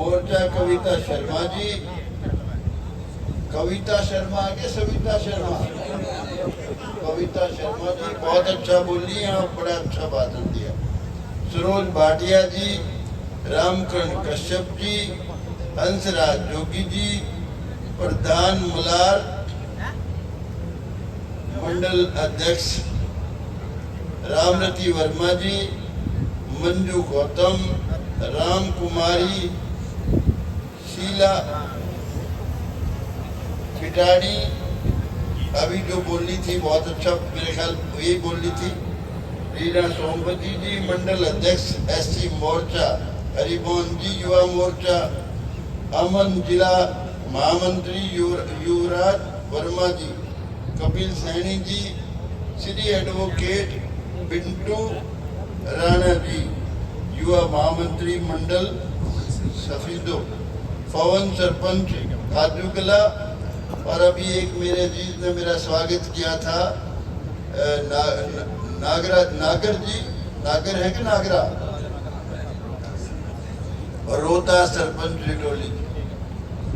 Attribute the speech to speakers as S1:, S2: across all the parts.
S1: मोर्चा कविता शर्मा जी, कविता शर्मा के सविता शर्मा, कविता शर्मा जी बहुत अच्छा बोली हैं और बड़ा अच्छा भाषण दिया। सरोज भाटिया जी, रामकरण कश्यप जी, हंसराज जोगी जी, प्रधान मलार, मंडल अध्यक्ष रामरती वर्मा जी, मंजू गौतम, राम कुमारी, शीला पिटाड़ी, अभी जो बोली थी बहुत अच्छा, मेरे ख्याल यही बोली थी। रीना सोमपति जी, मंडल अध्यक्ष एससी मोर्चा, हरिमोहन जी, युवा मोर्चा, अमन जिला महामंत्री युवराज वर्मा जी, कपिल सैनी जी, श्री एडवोकेट बिंटू राणा जी, युवा महामंत्री मंडल सफीदो, पवन सरपंच काजूकला, और अभी एक मेरे अजीज ने मेरा स्वागत किया था नागर जी, नागर है कि नागरा, और रोहता सरपंच रिटोली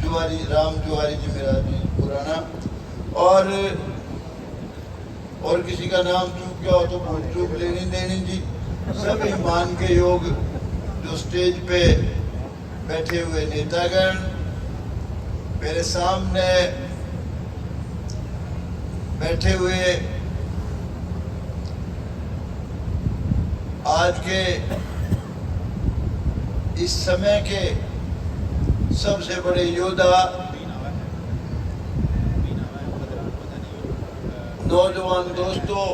S1: जुआरी, राम जुआरी जी मेरा जी पुराना, और किसी का नाम चूक गया हो तो भूल चूक लेनी देनी जी। सभी मान के योग जो स्टेज पे बैठे हुए नेतागण, मेरे सामने बैठे हुए आज के इस समय के सबसे बड़े योद्धा, नौजवान दोस्तों,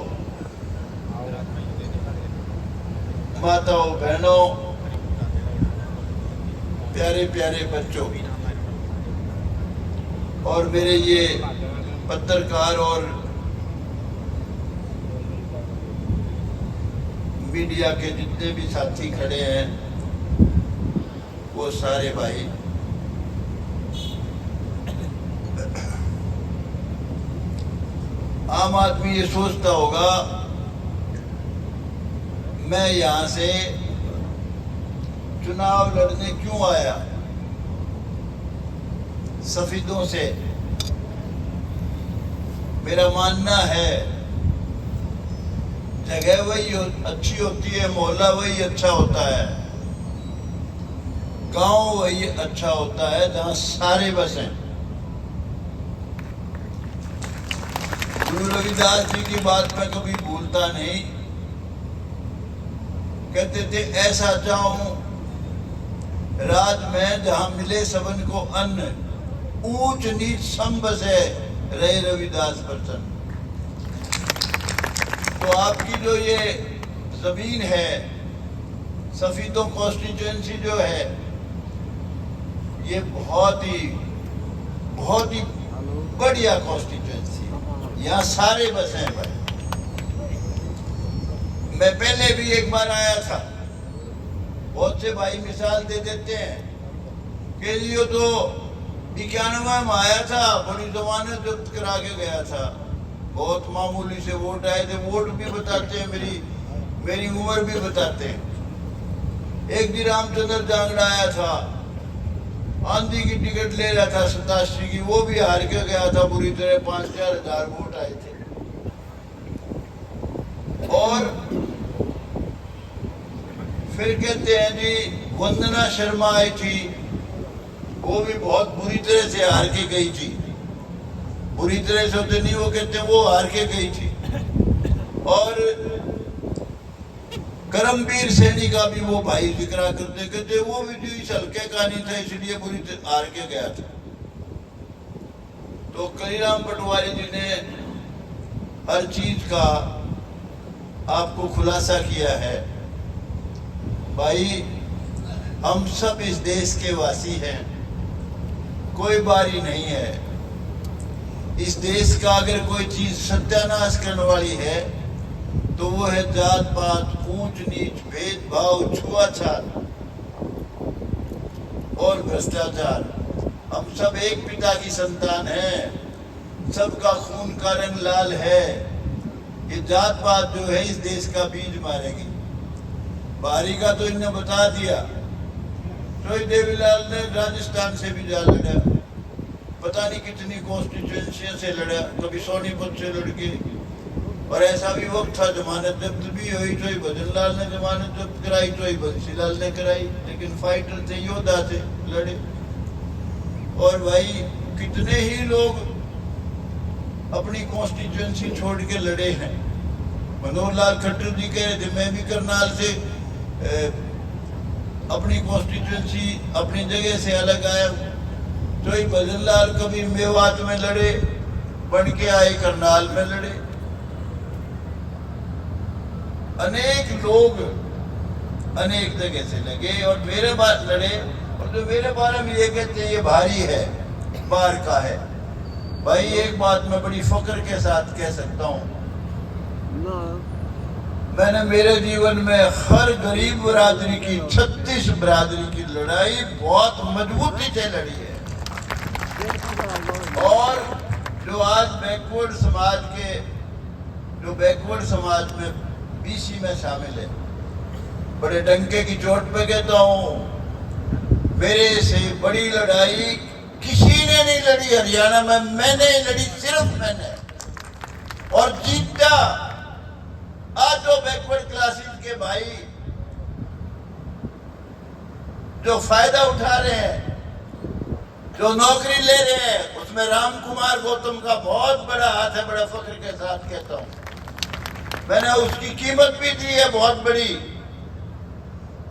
S1: माताओं बहनों, प्यारे प्यारे बच्चों, और मेरे ये पत्रकार और मीडिया के जितने भी साथी खड़े हैं, वो सारे भाई, आम आदमी ये सोचता होगा मैं यहां से चुनाव लड़ने क्यों आया सफीदों से। मेरा मानना है जगह वही अच्छी होती है, मोहल्ला वही अच्छा होता है, गांव वही अच्छा होता है जहां सारे बसें। गुरु रविदास जी की बात मैं कभी भूलता नहीं, कहते थे ऐसा जाऊं राज में जहां मिले सबन को अन्न, ऊंच नीच सम बसे रहे रविदास प्रसन्न। तो आपकी जो ये जमीन है, सफीदों कॉन्स्टिट्यूएंसी जो है, ये बहुत ही बढ़िया कॉन्स्टिट्यूएंसी, यहाँ सारे बसे हैं भाई। मैं पहले भी एक बार आया था, बहुत से भाई मिसाल दे देते हैं कि ये तो 91 में आया था, बड़ी जमानत जब्त करा के गया था, बहुत मामूली से वोट आए थे, वोट भी बताते हैं, मेरी उम्र भी बताते हैं। एक दिन रामचंद्र जांगड़ा आया था, आंधी की टिकट ले रहा था 87 की, वो भी हार के गया था बुरी तरह, 5-4 हजार वोट आए थे। और फिर कहते हैं जी वंदना शर्मा आई थी, वो भी बहुत बुरी तरह से हार के गई थी, बुरी तरह से होते नहीं, वो कहते हैं वो हार के गई थी। और करमवीर सैनी का भी वो भाई जिक्र करते, कहते वो भी जो इस हल्के का नहीं था इसलिए बुरी तरह हार के गया था। तो कलीराम पटवारी जी ने हर चीज का आपको खुलासा किया है। भाई हम सब इस देश के वासी हैं, कोई बारी नहीं है। इस देश का अगर कोई चीज सत्यानाश करने वाली है तो वो है जात पात, ऊंच नीच, भेदभाव, छुआछूत और भ्रष्टाचार। हम सब एक पिता की संतान हैं, सबका खून का रंग लाल है। ये जात पात जो है इस देश का बीज मारेगी। बाहरी का तो इन्होंने बता दिया, तो देवीलाल ने राजस्थान से भी जा लड़ा, पता नहीं कितनी कॉन्स्टिट्यूएंसी से लड़ा, कभी सोनीपत से लड़के। और ऐसा भी वक्त था जमानत जब्त भी हुई, तो भजन लाल ने जमानत जब्त कराई, तो बंसी लाल ने कराई, लेकिन फाइटर थे, योद्धा थे, लड़े। और भाई कितने ही लोग अपनी कॉन्स्टिट्यूएंसी छोड़ के लड़े हैं। मनोहर लाल खट्टर जी कह रहे थे, मैं भी करनाल से अपनी कॉन्स्टिट्यूएंसी अपनी जगह से अलग आया। तो ही भजन लाल कभी मेवात में लड़े, बन के आए करनाल में लड़े। अनेक लोग अनेक जगह से लगे और मेरे बात लड़े। और जो मेरे बारे में ये कहते हैं ये भारी है, बार का है। भाई एक बात मैं बड़ी फक्र के साथ कह सकता हूँ, मैंने मेरे जीवन में हर गरीब बरादरी की 36 बरादरी की लड़ाई बहुत मजबूती से लड़ी है। और जो आज बैकवर्ड समाज के, जो बैकवर्ड समाज में बीसी में शामिल है, बड़े डंके की चोट पे कहता हूँ, मेरे से बड़ी लड़ाई किसी ने नहीं लड़ी हरियाणा में, मैंने लड़ी, सिर्फ मैंने, और जीता। आज जो बैकवर्ड क्लासेस के भाई जो फायदा उठा रहे हैं, जो नौकरी ले रहे हैं, उसमें राम कुमार गौतम का बहुत बड़ा हाथ है, बड़ा फख्र के साथ कहता हूं। मैंने उसकी कीमत भी दी है बहुत बड़ी।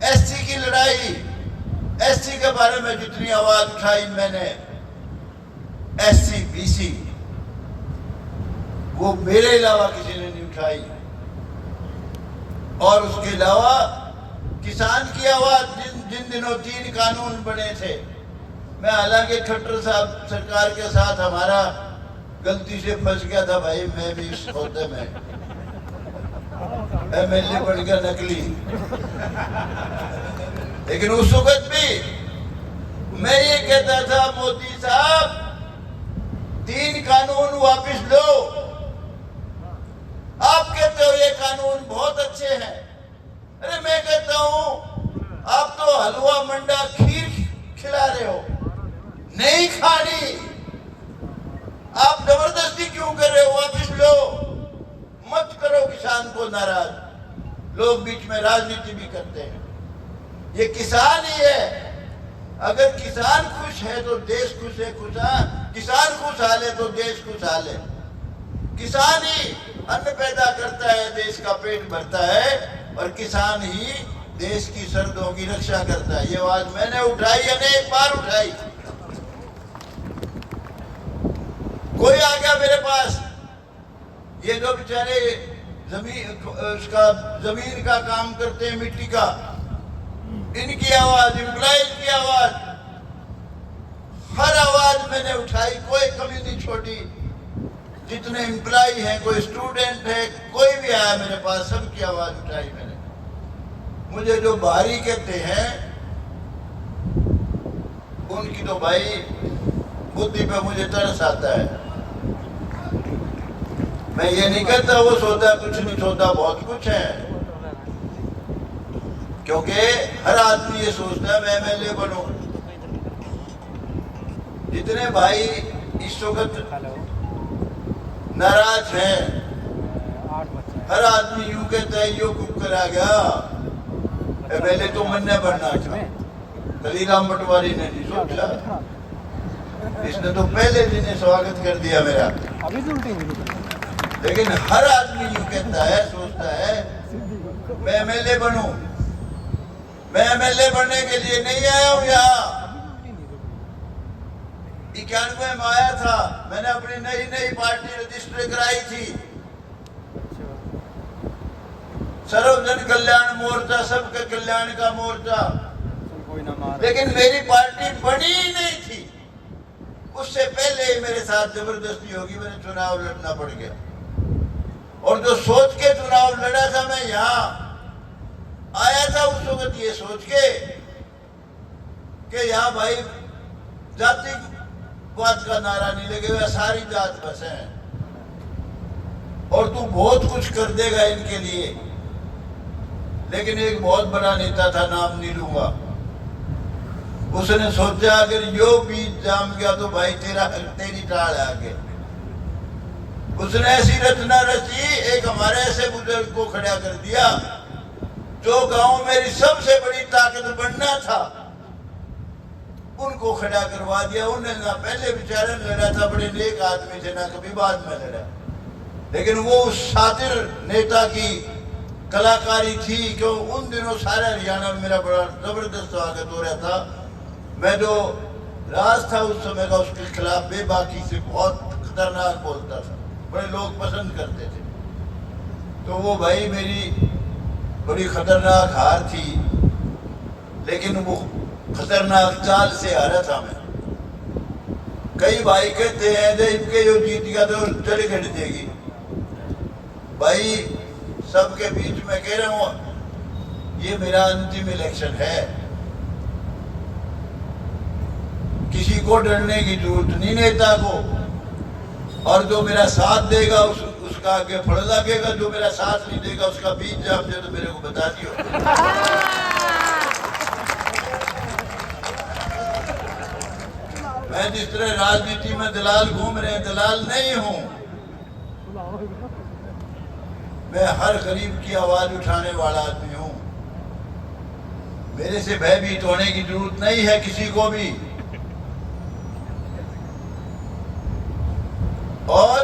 S1: एससी की लड़ाई, एससी के बारे में जितनी आवाज उठाई मैंने, एससी बीसी, वो मेरे अलावा किसी ने नहीं उठाई। और उसके अलावा किसान की आवाज, जिन दिनों 3 कानून बने थे, मैं हालांकि खट्टर साहब सरकार के साथ हमारा गलती से फंस गया था भाई, मैं भी इस होते में एमएलए बन गया नकली। लेकिन उस वक्त भी मैं ये कहता था, मोदी साहब 3 कानून वापस लो। आप कहते हो ये कानून बहुत अच्छे हैं, अरे मैं कहता हूं आप तो हलवा मंडा खीर खिला रहे हो, नहीं खानी। आप जबरदस्ती क्यों कर रहे हो? वापस लो, मत करो किसान को नाराज। लोग बीच में राजनीति भी करते हैं, ये किसान ही है। अगर किसान खुश है तो देश खुश है, किसान खुशहाल है तो देश खुशहाल है। किसान ही अन्न पैदा करता है, देश का पेट भरता है, और किसान ही देश की सरहदों की रक्षा करता है। ये आवाज मैंने उठाई, अनेक बार उठाई। कोई आ गया मेरे पास, ये जो बेचारे जमीन का काम करते हैं, मिट्टी का, इनकी आवाज, एम्प्लॉइज की आवाज, हर आवाज मैंने उठाई, कोई कमी नहीं छोड़ी। जितने एम्प्लॉय हैं, कोई स्टूडेंट है, कोई भी आया मेरे पास, सबकी आवाज उठाई मैंने। मुझे जो भारी कहते हैं उनकी तो भाई बुद्धि पे मुझे तरस आता है। मैं ये नहीं कहता वो सोता कुछ नहीं, सोता बहुत कुछ है, क्योंकि हर आदमी ये सोचता है मैं एमएलए बनूं। जितने भाई इस वक्त नाराज हैं, हर आदमी यूं कहता है यो कुकर आ गया, पहले तो मन्ने बनना था। कलीराम पटवारी ने नहीं सोचा, इसने तो पहले दिन ही स्वागत कर दिया मेरा। लेकिन हर आदमी यूं कहता है, सोचता है मैं एमएलए बनूं। मैं एमएलए बनने के लिए नहीं आया हूं यहाँ। 91 में आया था, मैंने अपनी नई पार्टी रजिस्टर कराई थी, सर्वजन कल्याण मोर्चा, सबके कल्याण का मोर्चा। लेकिन मेरी पार्टी बनी ही नहीं थी। उससे पहले ही मेरे साथ जबरदस्ती होगी, मैंने चुनाव लड़ना पड़ गया। और जो सोच के चुनाव लड़ा था, मैं यहाँ आया था उस वक्त ये सोच के कि यहाँ भाई जातिवाद का नारा नहीं लगेगा, सारी जात बसे हैं और तू बहुत कुछ कर देगा इनके लिए। लेकिन एक बहुत बड़ा नेता था, नाम नहीं लूंगा, उसने सोचा अगर यो बीज जाम गया तो भाई तेरी टाल आगे। उसने ऐसी रचना रची, एक हमारे ऐसे बुजुर्ग को खड़ा कर दिया जो गांव मेरी सबसे बड़ी ताकत बनना था, उनको खड़ा करवा दिया। उन्हें ना पहले बेचारे लड़ा था, बड़े नेक आदमी थे, ना कभी बाद में लड़ा, लेकिन वो उस शातिर नेता की कलाकारी थी कि उन दिनों सारे हरियाणा में मेरा बड़ा जबरदस्त स्वागत हो रहा था। मैं जो राज था उस समय का उसके खिलाफ बेबाकी से बहुत खतरनाक बोलता था, बड़े लोग पसंद करते थे। तो वो भाई मेरी बड़ी खतरनाक हार थी, लेकिन वो खतरनाक चाल से हारा था मैं। कई भाई कहते हैं जब के जो जीत गया तो चढ़ घट देगी। भाई सबके बीच में कह रहा हूं, ये मेरा अंतिम इलेक्शन है, किसी को डरने की जरूरत नहीं नेता को, और जो मेरा साथ देगा उसका आगे फल लगेगा, जो मेरा साथ नहीं देगा उसका बीज जाम दे तो मेरे को बता दियो। मैं जिस तरह राजनीति में दलाल घूम रहे हैं, दलाल नहीं हूं मैं, हर गरीब की आवाज उठाने वाला आदमी हूं। मेरे से भयभीत होने की जरूरत नहीं है किसी को भी। और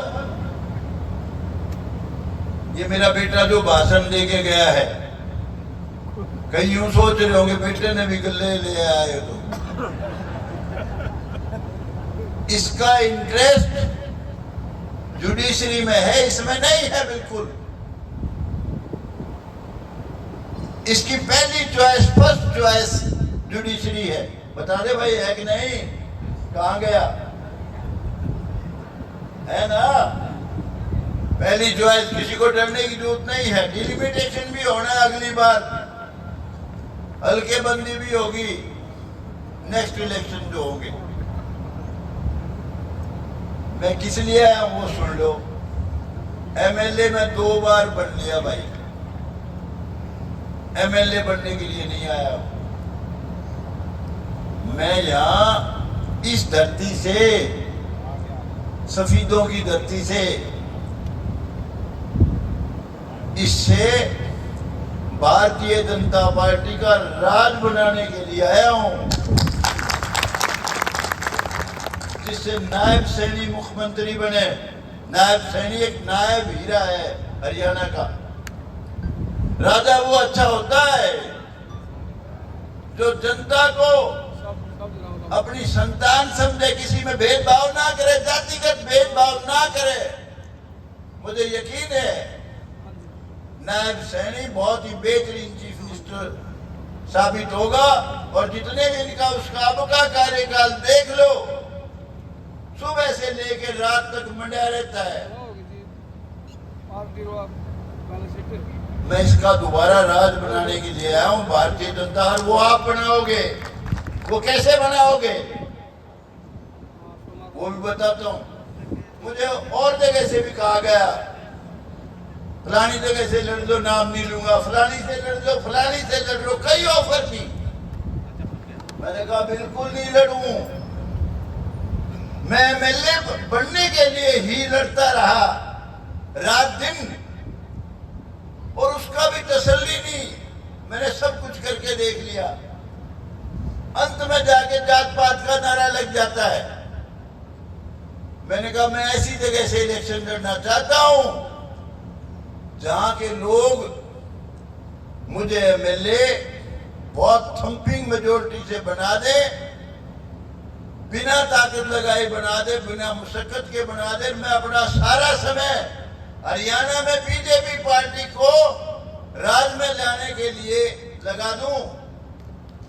S1: ये मेरा बेटा जो भाषण देके गया है, कई यूं सोच रहे होंगे बेटे ने भी गले ले आए, तो इसका इंटरेस्ट जुडिशरी में है, इसमें नहीं है बिल्कुल। इसकी पहली चॉइस, फर्स्ट चॉइस जुडिशरी है। बता दे भाई है कि नहीं, कहां गया है ना? पहली चॉइस, किसी को डरने की जरूरत नहीं है। डिलिमिटेशन भी होना है अगली बार, हल्के बंदी भी होगी नेक्स्ट इलेक्शन जो होंगे। मैं किस लिए आया हूं वो सुन लो। एमएलए में 2 बार बन लिया भाई, एमएलए बनने के लिए नहीं आया। मैं यहां इस धरती से, सफीदों की धरती से, इससे भारतीय जनता पार्टी का राज बनाने के लिए आया हूं, जिससे नायब सैनी मुख्यमंत्री बने। नायब सैनी एक नायब हीरा है हरियाणा का। राजा वो अच्छा होता है जो जनता को अपनी संतान समझे, किसी में भेदभाव ना करे, जातिगत भेदभाव ना करे। मुझे यकीन है नायब सैनी बहुत ही बेहतरीन चीफ मिनिस्टर साबित होगा, और जितने दिन का उसका अब का कार्यकाल देख लो, सुबह से लेकर रात तक मंडा रहता है। मैं इसका दोबारा राज बनाने के लिए आया हूं, भारतीय जनता। और वो आप बनाओगे, वो कैसे बनाओगे वो भी बताता हूं। मुझे और जगह से भी कहा गया फलानी जगह से लड़ लो, नाम नहीं लूंगा, फलानी से लड़ लो, फलानी से लड़ लो, कई ऑफर थी। मैंने कहा बिल्कुल नहीं लड़ूं, मैं एमएलए बनने के लिए ही लड़ता रहा रात दिन, और उसका भी तसल्ली नहीं। मैंने सब कुछ करके देख लिया, अंत में जाके जात पात का नारा लग जाता है। मैंने कहा मैं ऐसी जगह से इलेक्शन लड़ना चाहता हूं जहां के लोग मुझे एमएलए बहुत थम्पिंग मेजोरिटी से बना दे, बिना ताकत लगाए बना दे, बिना मुशक्कत के बना दे। मैं अपना सारा समय हरियाणा में बीजेपी पार्टी को राज में लाने के लिए लगा दूं,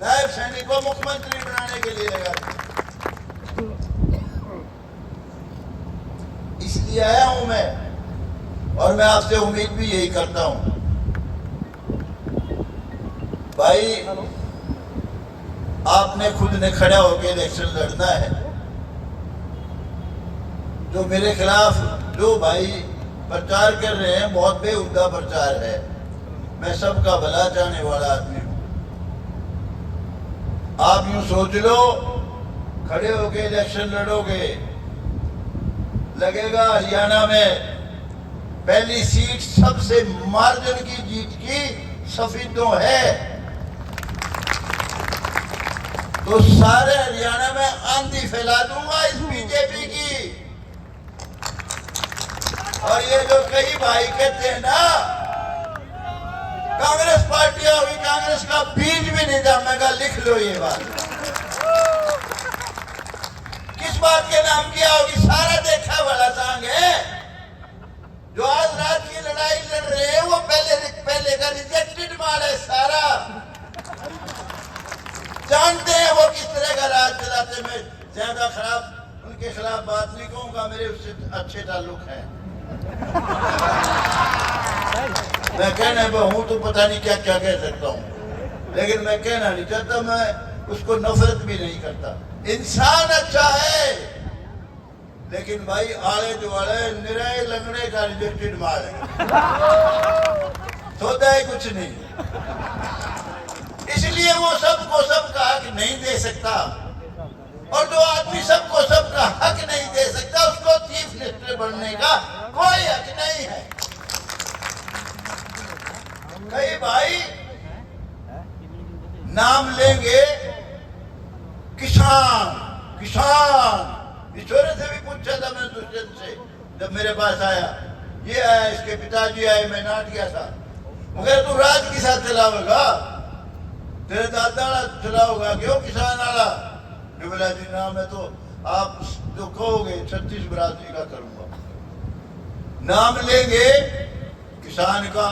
S1: नायब सैनी को मुख्यमंत्री बनाने के लिए लगा दूं। इसलिए आया हूं मैं, और मैं आपसे उम्मीद भी यही करता हूं भाई, आपने खुद ने खड़ा होकर इलेक्शन लड़ना है। जो मेरे खिलाफ जो भाई प्रचार कर रहे हैं, बहुत बेहुदा प्रचार है। मैं सबका भला चाहने वाला आदमी हूं। आप यूं सोच लो, खड़े होके इलेक्शन लड़ोगे, लगेगा हरियाणा में पहली सीट सबसे मार्जिन की जीत की सफेदों है, तो सारे हरियाणा में आंधी फैला दूंगा इस बीजेपी की। और ये जो कई भाई कहते हैं ना कांग्रेस पार्टी होगी, कांग्रेस का बीज भी नहीं जमेगा, लिख लो ये बात। किस बात के नाम किया होगी? सारा देखा वाला सांग है। जो आज रात की लड़ाई लड़ रहे हैं वो पहले का रिजेक्टेड माल है सारा। जानते हैं वो किस तरह का राज चलाते। मैं ज्यादा खराब उनके खिलाफ बात नहीं कहूंगा, मेरे उससे अच्छे ताल्लुक हैं। मैं कहने पर हूं तो पता नहीं क्या क्या कह सकता हूं, लेकिन मैं कहना नहीं चाहता, मैं उसको नफरत भी नहीं करता। इंसान अच्छा है, लेकिन भाई आले दुआले निराए लंगड़े का रिजेक्टेड माल है, सौदा ही कुछ नहीं। इसलिए वो सबको सबका हक नहीं दे सकता, और जो आदमी सबको सबका हक नहीं दे सकता उसको चीफ मिनिस्टर बनने का कोई हक नहीं है। कई भाई नाम लेंगे किसान किसान, ईश्वर से भी पूछा था मैंने दुष्यंत से, जब मेरे पास आया, ये आया, इसके पिताजी आए, मैं नाट गया था। मगर तू राज के साथ चलावेगा, तेरे दादा चलाओगा, क्यों किसान आला? बोला जी ना, मैं तो आप जो कहोगे 36 बरादरी का करूंगा। नाम लेंगे किसान का,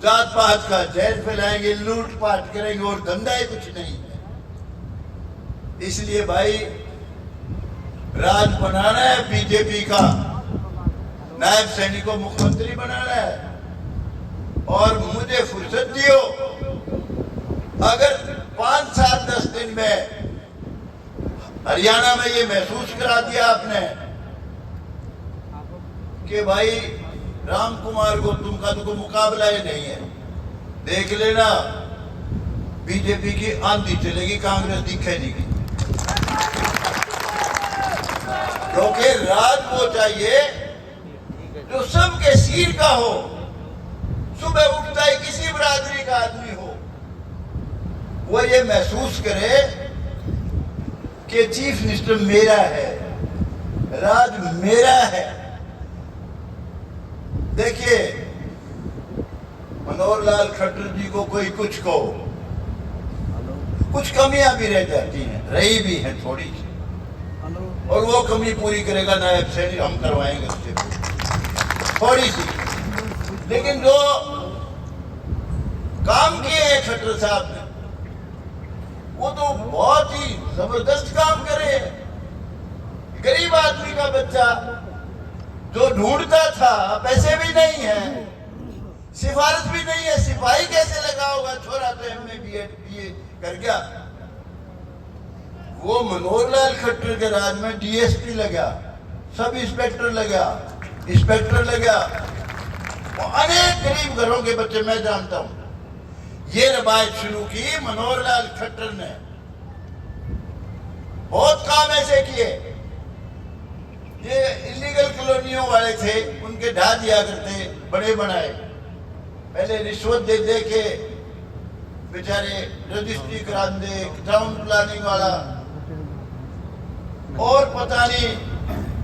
S1: जात पात का जहर फैलाएंगे, लूट पाट करेंगे, और धंधा ही कुछ नहीं है। इसलिए भाई राज बनाना है बीजेपी का, नायब सैनिक को मुख्यमंत्री बनाना है, और मुझे फुर्सत दियो। अगर 5, 7, 10 दिन में हरियाणा में ये महसूस करा दिया आपने कि भाई राम कुमार को तुमका तो कोई मुकाबला ही नहीं है, देख लेना बीजेपी की आंधी चलेगी, कांग्रेस दिखे नहीं। क्योंकि राज वो चाहिए जो सबके सिर का हो, सुबह उठता ही किसी बरादरी का आदमी हो, वो ये महसूस करे कि चीफ मिनिस्टर मेरा है, राज मेरा है। देखिए मनोहर लाल खट्टर जी को कोई कुछ कहो, कुछ कमियां भी रह जाती हैं, रही भी हैं थोड़ी सी, और वो कमी पूरी करेगा नायब सैनिक, हम करवाएंगे उससे थोड़ी सी। लेकिन जो काम किए हैं खट्टर साहब ने, वो तो बहुत ही जबरदस्त काम करे। गरीब आदमी का बच्चा जो ढूंढता था, पैसे भी नहीं है, सिफारिश भी नहीं है, सिपाही कैसे लगा होगा? छोरा तो एमए बीए कर गया, वो मनोहर लाल खट्टर के राज में डीएसपी लगा, सब इंस्पेक्टर लगा, इंस्पेक्टर लगा। अनेक गरीब घरों के बच्चे मैं जानता हूं। ये रवायत शुरू की मनोहर लाल खट्टर ने, बहुत काम ऐसे किए। ये इलीगल कॉलोनियों वाले थे, उनके ढा दिया करते, बड़े बनाए, पहले रिश्वत दे दे के बेचारे रजिस्ट्री करा दे, टाउन प्लानिंग वाला, और पता नहीं